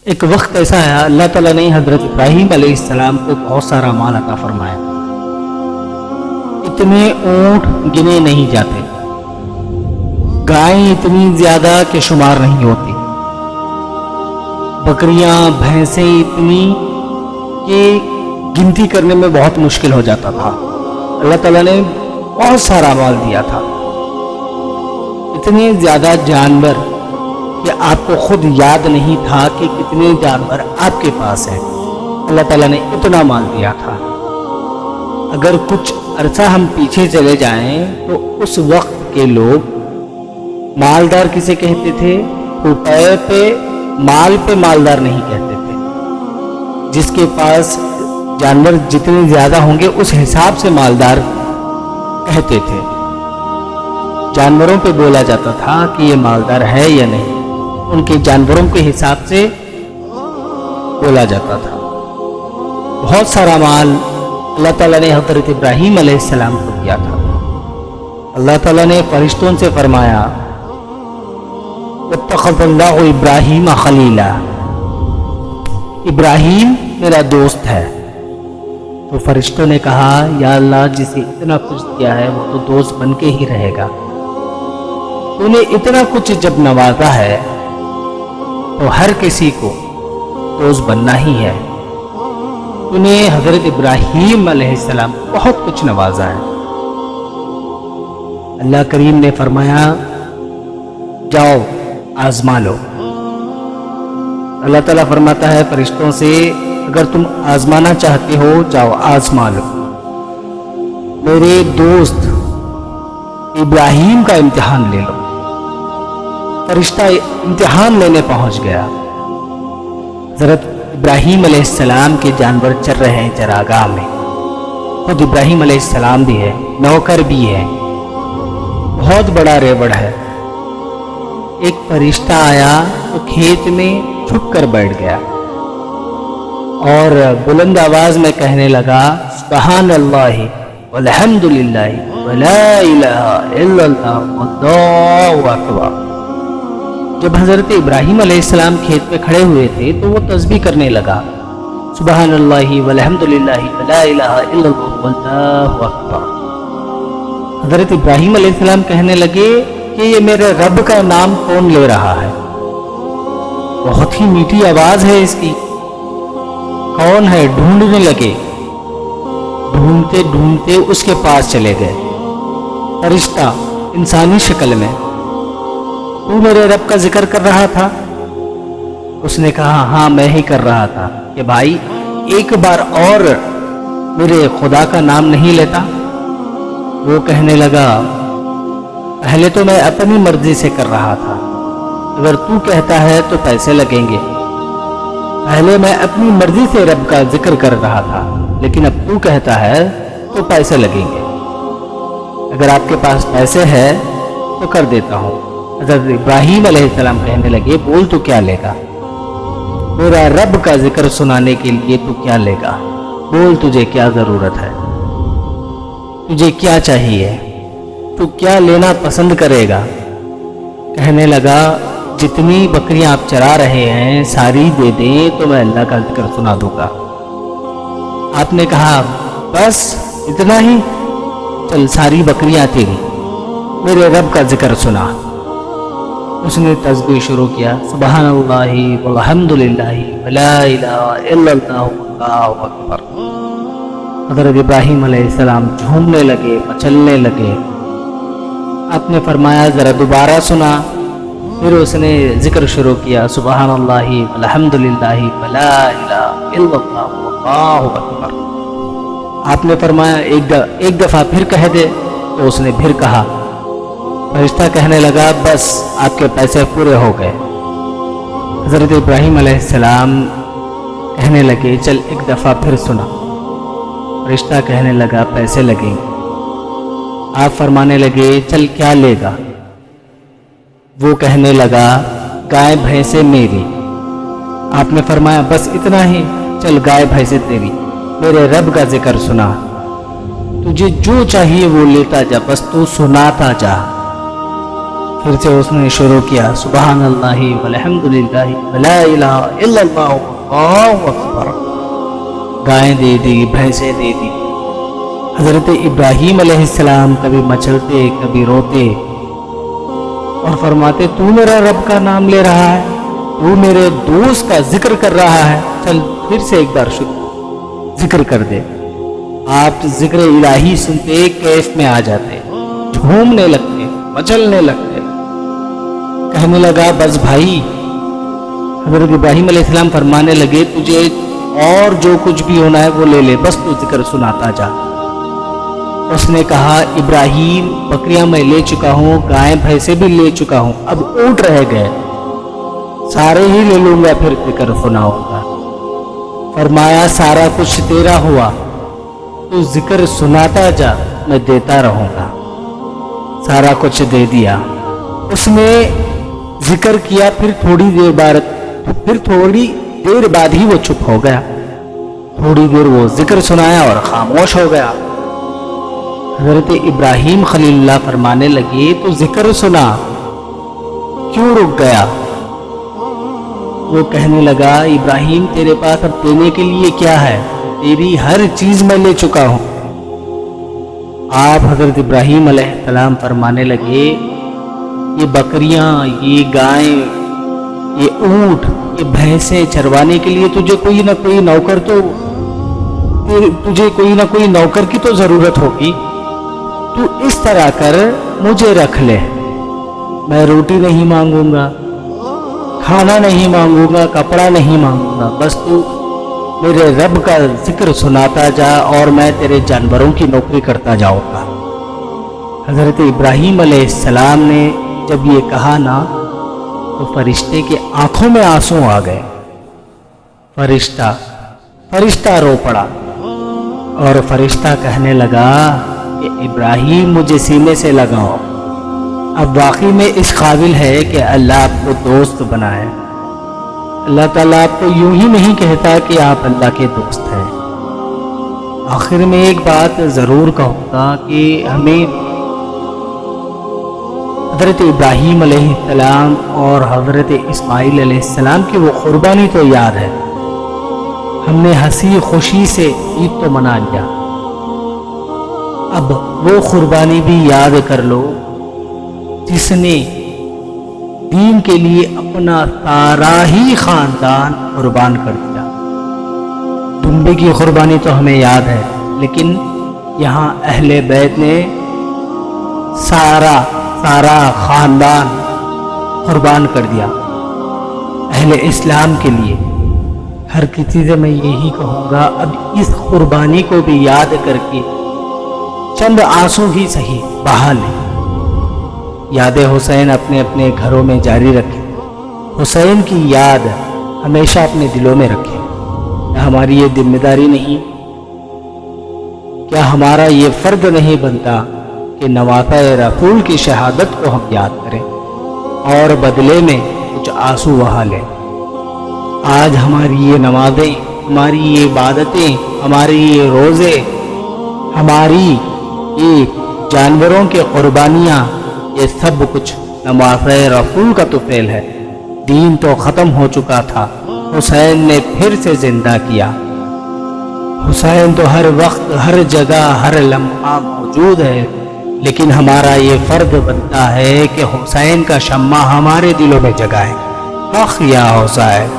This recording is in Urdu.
ایک وقت ایسا ہے اللہ تعالیٰ نے حضرت ابراہیم علیہ السلام کو بہت سارا مال عطا فرمایا. اتنے اونٹ گنے نہیں جاتے، گائیں اتنی زیادہ کہ شمار نہیں ہوتی، بکریاں بھینسیں اتنی کہ گنتی کرنے میں بہت مشکل ہو جاتا تھا. اللہ تعالیٰ نے بہت سارا مال دیا تھا، اتنے زیادہ جانور کہ آپ کو خود یاد نہیں تھا کہ کتنے جانور آپ کے پاس ہیں. اللہ تعالیٰ نے اتنا مال دیا تھا. اگر کچھ عرصہ ہم پیچھے چلے جائیں تو اس وقت کے لوگ مالدار کسے کہتے تھے؟ روپے پہ مال پہ مالدار نہیں کہتے تھے. جس کے پاس جانور جتنے زیادہ ہوں گے اس حساب سے مالدار کہتے تھے. جانوروں پہ بولا جاتا تھا کہ یہ مالدار ہے یا نہیں، ان کے جانوروں کے حساب سے بولا جاتا تھا. بہت سارا مال اللہ تعالیٰ نے حضرت ابراہیم علیہ السلام کو دیا تھا. اللہ تعالیٰ نے فرشتوں سے فرمایا واتخذ اللہ ابراہیم خلیلا، ابراہیم میرا دوست ہے. تو فرشتوں نے کہا یا اللہ جسے اتنا کچھ دیا ہے وہ تو دوست بن کے ہی رہے گا. تو نے اتنا کچھ جب نوازا ہے تو ہر کسی کو دوست بننا ہی ہے. تو نے حضرت ابراہیم علیہ السلام بہت کچھ نوازا ہے. اللہ کریم نے فرمایا جاؤ آزما لو. اللہ تعالیٰ فرماتا ہے فرشتوں سے اگر تم آزمانا چاہتے ہو جاؤ آزما لو. میرے دوست ابراہیم کا امتحان لے لو. فرشتہ امتحان لینے پہنچ گیا. حضرت ابراہیم علیہ السلام کے جانور چر رہے ہیں چراگاہ میں. خود ابراہیم علیہ السلام بھی ہے، نوکر بھی ہے، بہت بڑا ریوڑ ہے. ایک فرشتہ آیا تو کھیت میں چھپ کر بیٹھ گیا اور بلند آواز میں کہنے لگا سبحان اللہ والحمد للہ ولا الہ الا اللہ واللہ اکبر. جب حضرت ابراہیم علیہ السلام کھیت پہ کھڑے ہوئے تھے تو وہ تسبیح کرنے لگا سبحان اللہ والحمد للہ ولا الہ الا اللہ واللہ اکبر. حضرت ابراہیم علیہ السلام کہنے لگے کہ یہ میرے رب کا نام کون لے رہا ہے؟ بہت ہی میٹھی آواز ہے اس کی، کون ہے؟ ڈھونڈنے لگے. ڈھونڈتے ڈھونڈتے اس کے پاس چلے گئے. فرشتہ انسانی شکل میں تو میرے رب کا ذکر کر رہا تھا؟ اس نے کہا ہاں میں ہی کر رہا تھا. کہ بھائی ایک بار اور میرے خدا کا نام نہیں لیتا؟ وہ کہنے لگا پہلے تو میں اپنی مرضی سے کر رہا تھا، اگر تو کہتا ہے تو پیسے لگیں گے. پہلے میں اپنی مرضی سے رب کا ذکر کر رہا تھا، لیکن اب تو کہتا ہے تو پیسے لگیں گے. اگر آپ کے پاس پیسے ہے تو کر دیتا ہوں. حضرت ابراہیم علیہ السلام کہنے لگے بول تو کیا لے گا؟ میرا رب کا ذکر سنانے کے لیے تو کیا لے گا؟ بول تجھے کیا ضرورت ہے، تجھے کیا چاہیے، تو کیا لینا پسند کرے گا؟ کہنے لگا جتنی بکریاں آپ چرا رہے ہیں ساری دے دیں تو میں اللہ کا ذکر سنا دوں گا. آپ نے کہا بس اتنا ہی؟ چل ساری بکریاں تیری، میرے رب کا ذکر سنا. اس نے تسبیح شروع کیا سبحان اللہ والحمد للہ ولا الہ الا اللہ واللہ اکبر. حضرت ابراہیم علیہ السلام جھومنے لگے، مچلنے لگے. آپ نے فرمایا ذرا دوبارہ سنا. پھر اس نے ذکر شروع کیا سبحان اللہ والحمد للہ ولا الہ الا اللہ واللہ اکبر. آپ نے فرمایا ایک دفعہ پھر کہہ دے، تو اس نے پھر کہا. فرشتہ کہنے لگا بس آپ کے پیسے پورے ہو گئے. حضرت ابراہیم علیہ السلام کہنے لگے چل ایک دفعہ پھر سنا. فرشتہ کہنے لگا پیسے لگیں گے. آپ فرمانے لگے چل کیا لے گا؟ وہ کہنے لگا گائے بھینسیں میری. آپ نے فرمایا بس اتنا ہی؟ چل گائے بھینسیں تیری، میرے رب کا ذکر سنا. تجھے جو چاہیے وہ لیتا جا، بس تو سناتا جا. پھر سے اس نے شروع کیا سبحان اللہ والحمدللہ ولا الہ الا اللہ واللہ اکبر. گائیں دے دی، بھینسیں دے دی. حضرت ابراہیم علیہ السلام کبھی مچلتے کبھی روتے اور فرماتے تو میرا رب کا نام لے رہا ہے، تو میرے دوست کا ذکر کر رہا ہے، چل پھر سے ایک بار شروع ذکر کر دے. آپ ذکر الہی سنتے کیف میں آ جاتے، جھومنے لگتے، مچلنے لگتے. کہنے لگا بس بھائی. حضرت ابراہیم علیہ السلام فرمانے لگے تجھے اور جو کچھ بھی ہونا ہے وہ لے لے، بس تو ذکر سناتا جا. اس نے کہا ابراہیم بکریاں میں لے چکا ہوں، گائیں بھینسیں بھی لے چکا ہوں، اب اونٹ رہ گئے، سارے ہی لے لوں گا پھر ذکر سناؤں گا. فرمایا سارا کچھ تیرا ہوا، تو ذکر سناتا جا، میں دیتا رہوں گا. سارا کچھ دے دیا. اس نے ذکر کیا، پھر تھوڑی دیر بعد ہی وہ چپ ہو گیا. تھوڑی دیر وہ ذکر سنایا اور خاموش ہو گیا. حضرت ابراہیم خلیل اللہ فرمانے لگے تو ذکر سنا، کیوں رک گیا؟ وہ کہنے لگا ابراہیم تیرے پاس اب دینے کے لیے کیا ہے؟ تیری ہر چیز میں لے چکا ہوں. آپ حضرت ابراہیم علیہ السلام فرمانے لگے یہ بکریاں، یہ گائیں، یہ اونٹ، یہ بھینسیں چروانے کے لیے تجھے کوئی نہ کوئی نوکر کی تو ضرورت ہوگی. تو اس طرح کر مجھے رکھ لے، میں روٹی نہیں مانگوں گا، کھانا نہیں مانگوں گا، کپڑا نہیں مانگوں گا، بس تو میرے رب کا ذکر سناتا جا اور میں تیرے جانوروں کی نوکری کرتا جاؤں گا. حضرت ابراہیم علیہ السلام نے جب یہ کہا نا تو فرشتے کے آنکھوں میں آنسو آ گئے. فرشتہ رو پڑا اور فرشتہ کہنے لگا کہ ابراہیم مجھے سینے سے لگاؤ، اب واقعی میں اس قابل ہے کہ اللہ آپ کو دوست بنائے. اللہ تعالیٰ آپ کو یوں ہی نہیں کہتا کہ آپ اللہ کے دوست ہیں. آخر میں ایک بات ضرور کہوں گا کہ ہمیں حضرت ابراہیم علیہ السلام اور حضرت اسماعیل علیہ السلام کی وہ قربانی تو یاد ہے. ہم نے ہنسی خوشی سے عید تو منا لیا، اب وہ قربانی بھی یاد کر لو جس نے دین کے لیے اپنا سارا ہی خاندان قربان کر دیا. دمبے کی قربانی تو ہمیں یاد ہے، لیکن یہاں اہل بیت نے سارا خاندان قربان کر دیا اہل اسلام کے لیے. ہر کسی سے میں یہی کہوں گا اب اس قربانی کو بھی یاد کر کے چند آنسو ہی صحیح بہا لیں. یاد حسین اپنے اپنے گھروں میں جاری رکھیں، حسین کی یاد ہمیشہ اپنے دلوں میں رکھیں. کیا ہماری یہ ذمہ داری نہیں، کیا ہمارا یہ فرض نہیں بنتا کہ نواسہ رسول کی شہادت کو ہم یاد کریں اور بدلے میں کچھ آنسو بہا لیں. آج ہماری یہ نمازیں، ہماری یہ عبادتیں، ہماری یہ روزے، ہماری یہ جانوروں کے قربانیاں، یہ سب کچھ نواسہ رسول کا تو فعل ہے. دین تو ختم ہو چکا تھا، حسین نے پھر سے زندہ کیا. حسین تو ہر وقت ہر جگہ ہر لمحہ موجود ہے، لیکن ہمارا یہ فرض بنتا ہے کہ حسین کا شمع ہمارے دلوں میں جگائے. یا حسین